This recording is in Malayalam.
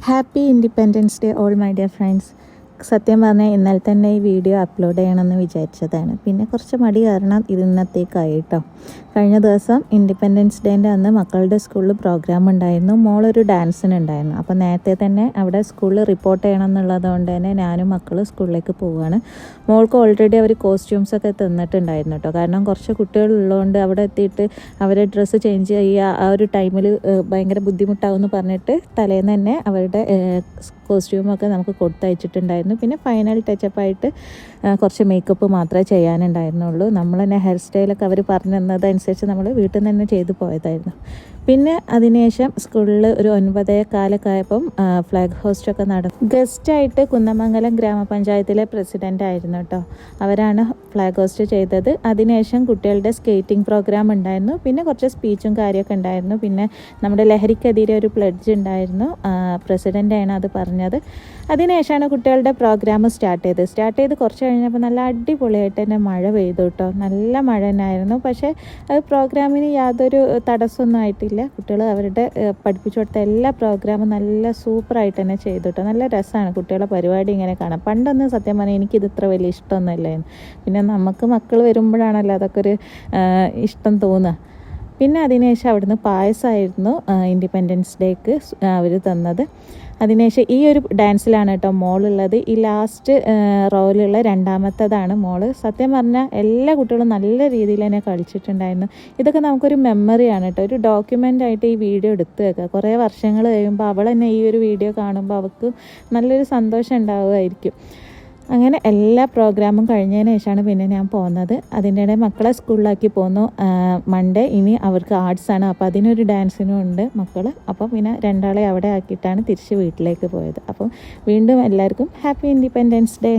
Happy independence day all my dear friends. സത്യം പറഞ്ഞാൽ ഇന്നലെ തന്നെ ഈ വീഡിയോ അപ്ലോഡ് ചെയ്യണമെന്ന് വിചാരിച്ചതാണ്. പിന്നെ കുറച്ച് മടി കാരണം ഇത് ഇന്നത്തേക്കായി കേട്ടോ. കഴിഞ്ഞ ദിവസം ഇൻഡിപെൻഡൻസ് ഡേൻ്റെ അന്ന് മക്കളുടെ സ്കൂളിൽ പ്രോഗ്രാം ഉണ്ടായിരുന്നു. മോളൊരു ഡാൻസിനുണ്ടായിരുന്നു. അപ്പോൾ നേരത്തെ തന്നെ അവിടെ സ്കൂളിൽ റിപ്പോർട്ട് ചെയ്യണം എന്നുള്ളത് കൊണ്ട് തന്നെ ഞാനും മക്കൾ സ്കൂളിലേക്ക് പോവുകയാണ്. മോൾക്ക് ഓൾറെഡി അവർ കോസ്റ്റ്യൂംസൊക്കെ തന്നിട്ടുണ്ടായിരുന്നു കേട്ടോ. കാരണം കുറച്ച് കുട്ടികളുള്ളതുകൊണ്ട് അവിടെ എത്തിയിട്ട് അവരെ ഡ്രസ്സ് ചേഞ്ച് ചെയ്യുക ആ ഒരു ടൈമിൽ ഭയങ്കര ബുദ്ധിമുട്ടാവുമെന്ന് പറഞ്ഞിട്ട് തലേന്ന് തന്നെ അവരുടെ കോസ്റ്റ്യൂമൊക്കെ നമുക്ക് കൊടുത്തയച്ചിട്ടുണ്ടായിരുന്നു. പിന്നെ ഫൈനൽ ടച്ചപ്പായിട്ട് കുറച്ച് മേക്കപ്പ് മാത്രമേ ചെയ്യാനുണ്ടായിരുന്നുള്ളൂ. നമ്മൾ തന്നെ ഹെയർ സ്റ്റൈലൊക്കെ അവർ പറഞ്ഞു തന്നതനുസരിച്ച് നമ്മൾ വീട്ടിൽ നിന്ന് തന്നെ ചെയ്തു പോയതായിരുന്നു. പിന്നെ അതിനുശേഷം സ്കൂളിൽ ഒരു 9:15 ആയപ്പം ഫ്ലാഗ് ഹോസ്റ്റൊക്കെ നടന്നു. ഗസ്റ്റായിട്ട് കുന്നമംഗലം ഗ്രാമപഞ്ചായത്തിലെ പ്രസിഡൻ്റ് ആയിരുന്നു കേട്ടോ. അവരാണ് ഫ്ലാഗ് ഹോസ്റ്റ് ചെയ്തത്. അതിനുശേഷം കുട്ടികളുടെ സ്കേറ്റിംഗ് പ്രോഗ്രാം ഉണ്ടായിരുന്നു. പിന്നെ കുറച്ച് സ്പീച്ചും കാര്യമൊക്കെ ഉണ്ടായിരുന്നു. പിന്നെ നമ്മുടെ ലഹരിക്കെതിരെ ഒരു പ്ലഡ്ജ് ഉണ്ടായിരുന്നു. പ്രസിഡൻ്റാണ് അത് പറഞ്ഞത്. അതിനുശേഷമാണ് കുട്ടികളുടെ പ്രോഗ്രാം സ്റ്റാർട്ട് ചെയ്ത് കുറച്ച് കഴിഞ്ഞപ്പോൾ നല്ല അടിപൊളിയായിട്ട് തന്നെ മഴ പെയ്തു കേട്ടോ. നല്ല മഴ തന്നെയായിരുന്നു. പക്ഷേ അത് പ്രോഗ്രാമിന് യാതൊരു തടസ്സമൊന്നും ആയിട്ടില്ല. കുട്ടികൾ അവരുടെ പഠിപ്പിച്ചു കൊടുത്ത എല്ലാ പ്രോഗ്രാമും നല്ല സൂപ്പറായിട്ട് തന്നെ ചെയ്തു കേട്ടോ. നല്ല രസമാണ് കുട്ടികളുടെ പരിപാടി ഇങ്ങനെ കാണാം. പണ്ടൊന്നും സത്യം പറഞ്ഞാൽ എനിക്കിത് ഇത്ര വലിയ ഇഷ്ടമൊന്നുമില്ലായിരുന്നു. പിന്നെ നമുക്ക് മക്കൾ വരുമ്പോഴാണല്ലോ അതൊക്കെ ഒരു ഇഷ്ടം തോന്നുക. പിന്നെ അതിനുശേഷം അവിടുന്ന് പായസമായിരുന്നു ഇൻഡിപെൻഡൻസ് ഡേക്ക് അവർ തന്നത്. അതിനുശേഷം ഈ ഒരു ഡാൻസിലാണ് കേട്ടോ മോളുള്ളത്. ഈ ലാസ്റ്റ് റോയിലുള്ള രണ്ടാമത്തതാണ് മോള്. സത്യം പറഞ്ഞാൽ എല്ലാ കുട്ടികളും നല്ല രീതിയിൽ തന്നെ കളിച്ചിട്ടുണ്ടായിരുന്നു. ഇതൊക്കെ നമുക്കൊരു മെമ്മറിയാണ് കേട്ടോ. ഒരു ഡോക്യുമെൻ്റ് ആയിട്ട് ഈ വീഡിയോ എടുത്ത് വെക്കുക. കുറേ വർഷങ്ങൾ കഴിയുമ്പോൾ അവൾ തന്നെ ഈ ഒരു വീഡിയോ കാണുമ്പോൾ അവൾക്ക് നല്ലൊരു സന്തോഷം ഉണ്ടാവുമായിരിക്കും. അങ്ങനെ എല്ലാ പ്രോഗ്രാമും കഴിഞ്ഞതിന് ശേഷമാണ് പിന്നെ ഞാൻ പോകുന്നത്. അതിൻ്റെ ഇടയിൽ മക്കളെ സ്കൂളിലാക്കി പോന്നു. മൺഡേ ഇനി അവർക്ക് ആർട്സാണ്. അപ്പോൾ അതിനൊരു ഡാൻസിനും ഉണ്ട് മക്കൾ. അപ്പോൾ പിന്നെ രണ്ടാളെ അവിടെ ആക്കിയിട്ടാണ് തിരിച്ച് വീട്ടിലേക്ക് പോയത്. അപ്പം വീണ്ടും എല്ലാവർക്കും ഹാപ്പി ഇൻഡിപെൻഡൻസ് ഡേ.